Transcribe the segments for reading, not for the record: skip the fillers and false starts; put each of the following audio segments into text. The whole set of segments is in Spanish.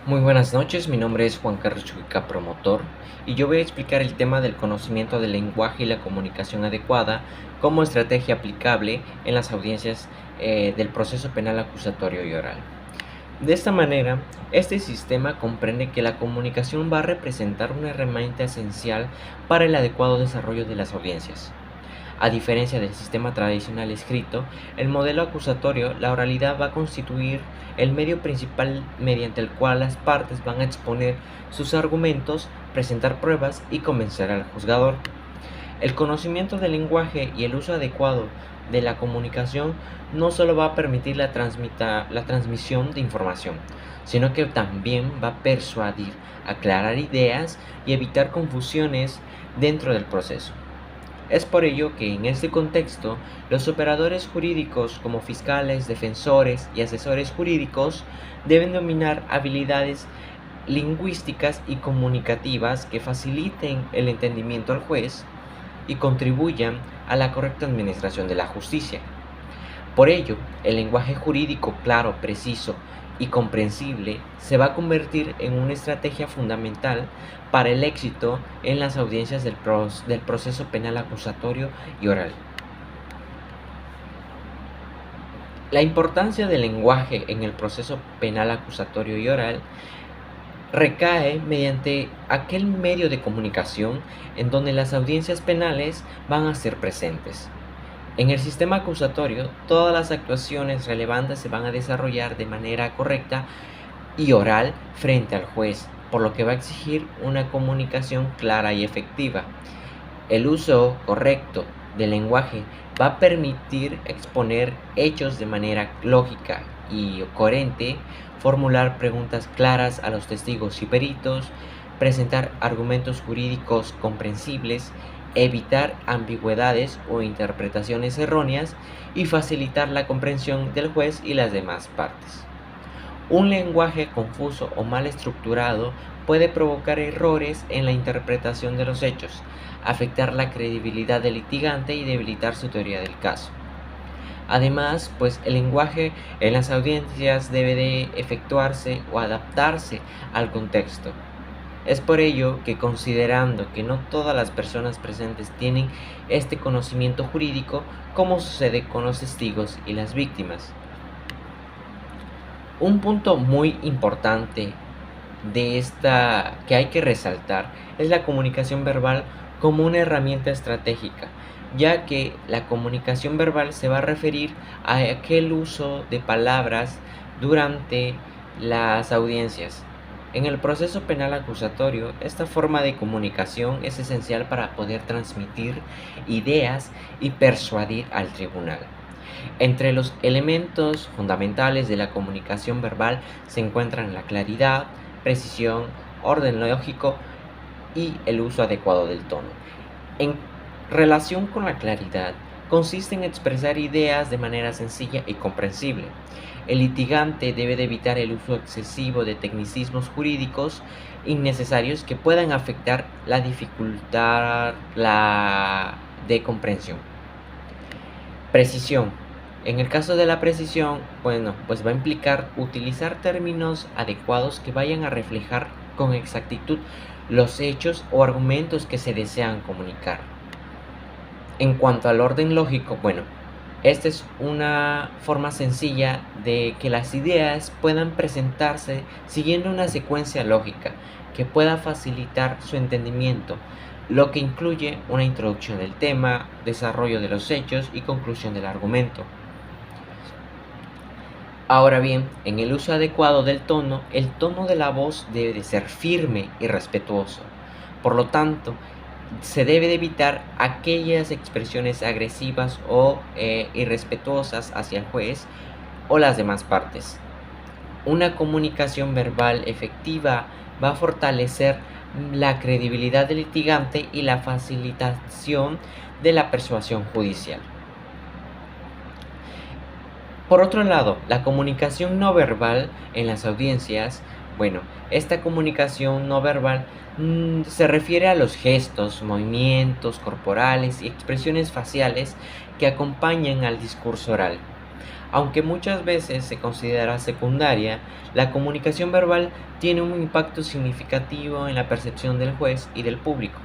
Muy buenas noches, mi nombre es Juan Carlos Chuquica, promotor, y yo voy a explicar el tema del conocimiento del lenguaje y la comunicación adecuada como estrategia aplicable en las audiencias del proceso penal acusatorio y oral. De esta manera, este sistema comprende que la comunicación va a representar una herramienta esencial para el adecuado desarrollo de las audiencias. A diferencia del sistema tradicional escrito, el modelo acusatorio, la oralidad va a constituir el medio principal mediante el cual las partes van a exponer sus argumentos, presentar pruebas y convencer al juzgador. El conocimiento del lenguaje y el uso adecuado de la comunicación no solo va a permitir la transmisión de información, sino que también va a persuadir, aclarar ideas y evitar confusiones dentro del proceso. Es por ello que en este contexto, los operadores jurídicos como fiscales, defensores y asesores jurídicos deben dominar habilidades lingüísticas y comunicativas que faciliten el entendimiento al juez y contribuyan a la correcta administración de la justicia. Por ello, el lenguaje jurídico claro, preciso y comprensible se va a convertir en una estrategia fundamental para el éxito en las audiencias del proceso penal acusatorio y oral. La importancia del lenguaje en el proceso penal acusatorio y oral recae mediante aquel medio de comunicación en donde las audiencias penales van a ser presentes. En el sistema acusatorio, todas las actuaciones relevantes se van a desarrollar de manera correcta y oral frente al juez, por lo que va a exigir una comunicación clara y efectiva. El uso correcto del lenguaje va a permitir exponer hechos de manera lógica y coherente, formular preguntas claras a los testigos y peritos, presentar argumentos jurídicos comprensibles, evitar ambigüedades o interpretaciones erróneas y facilitar la comprensión del juez y las demás partes. Un lenguaje confuso o mal estructurado puede provocar errores en la interpretación de los hechos, afectar la credibilidad del litigante y debilitar su teoría del caso. Además, pues el lenguaje en las audiencias debe de efectuarse o adaptarse al contexto. Es por ello que, considerando que no todas las personas presentes tienen este conocimiento jurídico, como sucede con los testigos y las víctimas. Un punto muy importante de esta que hay que resaltar es la comunicación verbal como una herramienta estratégica, ya que la comunicación verbal se va a referir a aquel uso de palabras durante las audiencias. En el proceso penal acusatorio, esta forma de comunicación es esencial para poder transmitir ideas y persuadir al tribunal. Entre los elementos fundamentales de la comunicación verbal se encuentran la claridad, precisión, orden lógico y el uso adecuado del tono. En relación con la claridad, consiste en expresar ideas de manera sencilla y comprensible. El litigante debe de evitar el uso excesivo de tecnicismos jurídicos innecesarios que puedan afectar la dificultad de comprensión. Precisión. En el caso de la precisión, pues va a implicar utilizar términos adecuados que vayan a reflejar con exactitud los hechos o argumentos que se desean comunicar. En cuanto al orden lógico, esta es una forma sencilla de que las ideas puedan presentarse siguiendo una secuencia lógica que pueda facilitar su entendimiento, lo que incluye una introducción del tema, desarrollo de los hechos y conclusión del argumento. Ahora bien, en el uso adecuado del tono, el tono de la voz debe de ser firme y respetuoso. Por lo tanto, se debe de evitar aquellas expresiones agresivas o irrespetuosas hacia el juez o las demás partes. Una comunicación verbal efectiva va a fortalecer la credibilidad del litigante y la facilitación de la persuasión judicial. Por otro lado, la comunicación no verbal en las audiencias, esta comunicación no verbal se refiere a los gestos, movimientos corporales y expresiones faciales que acompañan al discurso oral. Aunque muchas veces se considera secundaria, la comunicación verbal tiene un impacto significativo en la percepción del juez y del público,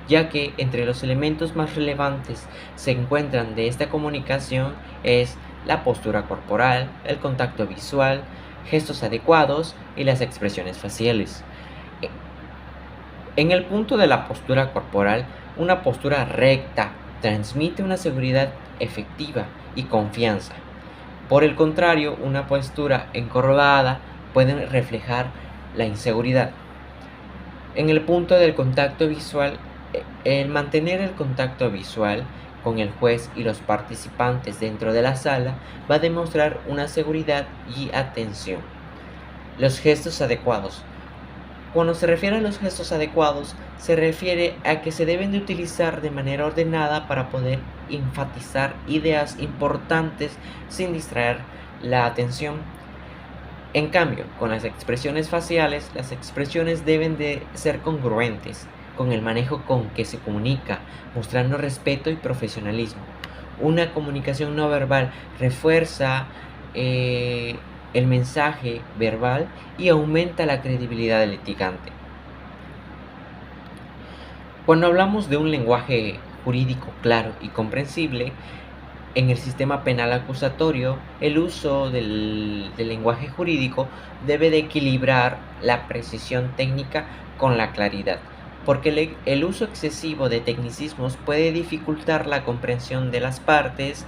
ya que entre los elementos más relevantes se encuentran de esta comunicación es la postura corporal, el contacto visual, gestos adecuados y las expresiones faciales. E- En el punto de la postura corporal, una postura recta transmite una seguridad efectiva y confianza. Por el contrario, una postura encorvada puede reflejar la inseguridad. En el punto del contacto visual, el mantener el contacto visual con el juez y los participantes dentro de la sala va a demostrar una seguridad y atención. Los gestos adecuados. Cuando se refiere a los gestos adecuados, se refiere a que se deben de utilizar de manera ordenada para poder enfatizar ideas importantes sin distraer la atención. En cambio, con las expresiones faciales, las expresiones deben de ser congruentes con el manejo con que se comunica, mostrando respeto y profesionalismo. Una comunicación no verbal refuerza eh, el mensaje verbal y aumenta la credibilidad del litigante. Cuando hablamos de un lenguaje jurídico claro y comprensible, en el sistema penal acusatorio, el uso del lenguaje jurídico debe de equilibrar la precisión técnica con la claridad, porque el uso excesivo de tecnicismos puede dificultar la comprensión de las partes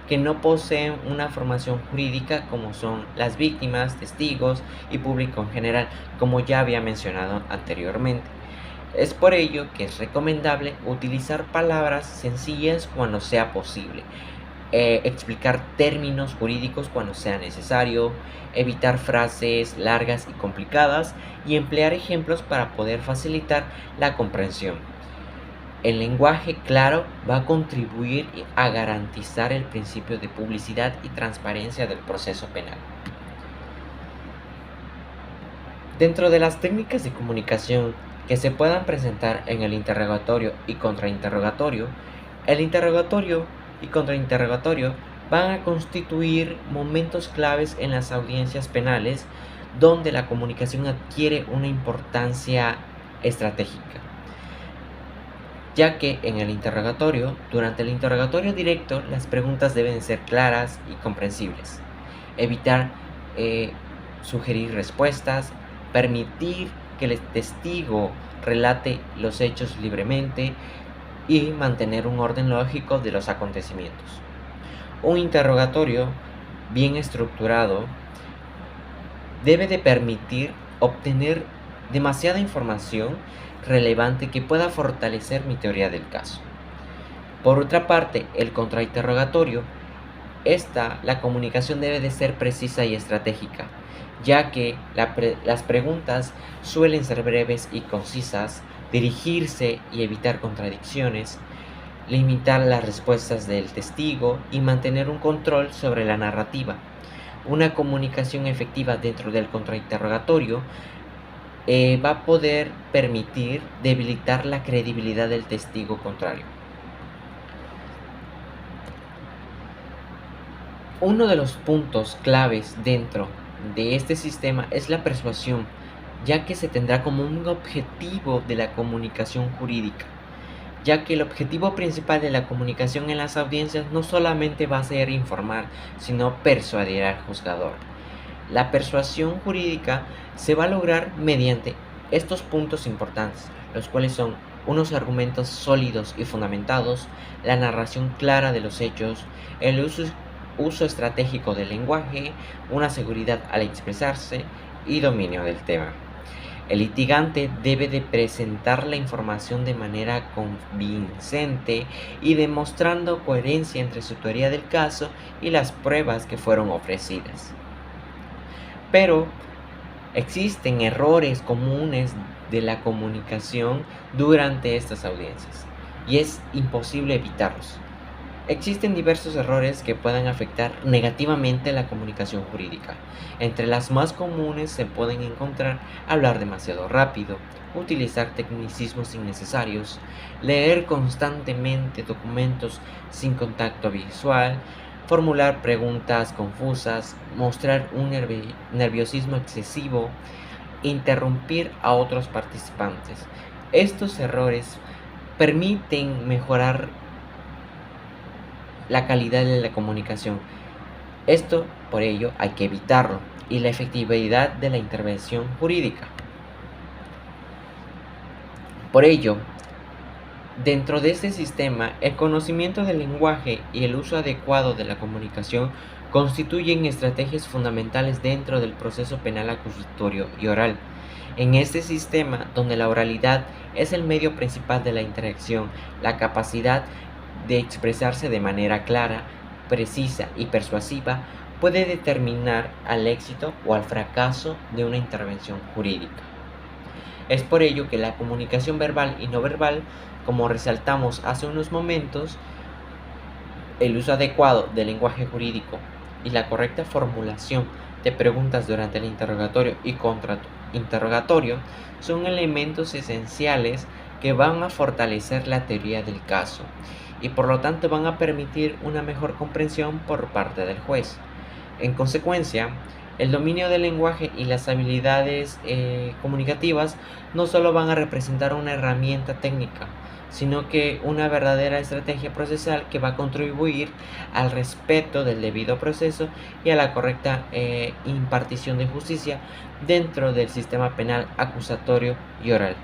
que no poseen una formación jurídica como son las víctimas, testigos y público en general, como ya había mencionado anteriormente. Es por ello que es recomendable utilizar palabras sencillas cuando sea posible, explicar términos jurídicos cuando sea necesario, evitar frases largas y complicadas y emplear ejemplos para poder facilitar la comprensión. El lenguaje claro va a contribuir a garantizar el principio de publicidad y transparencia del proceso penal. Dentro de las técnicas de comunicación que se puedan presentar en el interrogatorio y contrainterrogatorio, el interrogatorio y contrainterrogatorio van a constituir momentos claves en las audiencias penales donde la comunicación adquiere una importancia estratégica, ya que en el interrogatorio, durante el interrogatorio directo, las preguntas deben ser claras y comprensibles, evitar sugerir respuestas, permitir que el testigo relate los hechos libremente y mantener un orden lógico de los acontecimientos. Un interrogatorio bien estructurado debe de permitir obtener demasiada información relevante que pueda fortalecer mi teoría del caso. Por otra parte, el contrainterrogatorio, la comunicación debe de ser precisa y estratégica, ya que las preguntas suelen ser breves y concisas, dirigirse y evitar contradicciones, limitar las respuestas del testigo y mantener un control sobre la narrativa. Una comunicación efectiva dentro del contrainterrogatorio va a poder permitir debilitar la credibilidad del testigo contrario. Uno de los puntos claves dentro de este sistema es la persuasión, ya que se tendrá como un objetivo de la comunicación jurídica, ya que el objetivo principal de la comunicación en las audiencias no solamente va a ser informar, sino persuadir al juzgador. La persuasión jurídica se va a lograr mediante estos puntos importantes, los cuales son unos argumentos sólidos y fundamentados, la narración clara de los hechos, el uso estratégico del lenguaje, una seguridad al expresarse y dominio del tema. El litigante debe de presentar la información de manera convincente y demostrando coherencia entre su teoría del caso y las pruebas que fueron ofrecidas. Pero existen errores comunes de la comunicación durante estas audiencias y es imposible evitarlos. Existen diversos errores que pueden afectar negativamente la comunicación jurídica. Entre las más comunes se pueden encontrar hablar demasiado rápido, utilizar tecnicismos innecesarios, leer constantemente documentos sin contacto visual, formular preguntas confusas, mostrar un nerviosismo excesivo, interrumpir a otros participantes. Estos errores permiten mejorar la calidad de la comunicación. Esto, por ello, hay que evitarlo y la efectividad de la intervención jurídica. Por ello, dentro de este sistema, el conocimiento del lenguaje y el uso adecuado de la comunicación constituyen estrategias fundamentales dentro del proceso penal acusatorio y oral. En este sistema, donde la oralidad es el medio principal de la interacción, la capacidad de expresarse de manera clara, precisa y persuasiva puede determinar al éxito o al fracaso de una intervención jurídica. Es por ello que la comunicación verbal y no verbal, como resaltamos hace unos momentos, el uso adecuado del lenguaje jurídico y la correcta formulación de preguntas durante el interrogatorio y contrainterrogatorio son elementos esenciales que van a fortalecer la teoría del caso y por lo tanto van a permitir una mejor comprensión por parte del juez. En consecuencia, el dominio del lenguaje y las habilidades comunicativas no solo van a representar una herramienta técnica, sino que una verdadera estrategia procesal que va a contribuir al respeto del debido proceso y a la correcta impartición de justicia dentro del sistema penal acusatorio y oral.